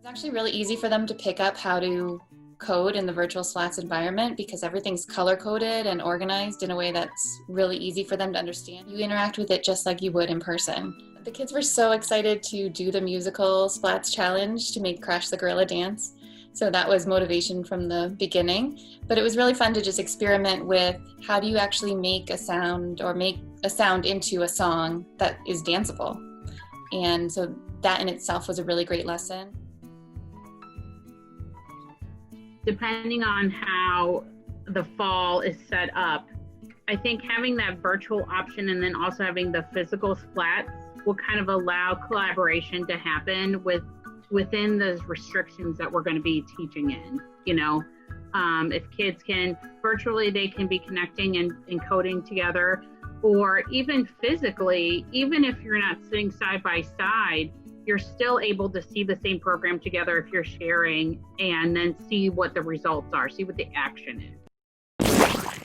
It's actually really easy for them to pick up how to code in the virtual Splats environment because everything's color-coded and organized in a way that's really easy for them to understand. You interact with it just like you would in person. The kids were so excited to do the musical Splats challenge to make Crash the Gorilla dance. So that was motivation from the beginning. But it was really fun to just experiment with how do you actually make a sound or make a sound into a song that is danceable. And so that in itself was a really great lesson. Depending on how the fall is set up, I think having that virtual option and then also having the physical splats will kind of allow collaboration to happen within those restrictions that we're going to be teaching in. If kids can virtually, they can be connecting and coding together, or even physically, even if you're not sitting side by side, you're still able to see the same program together if you're sharing and then see what the results are, see what the action is.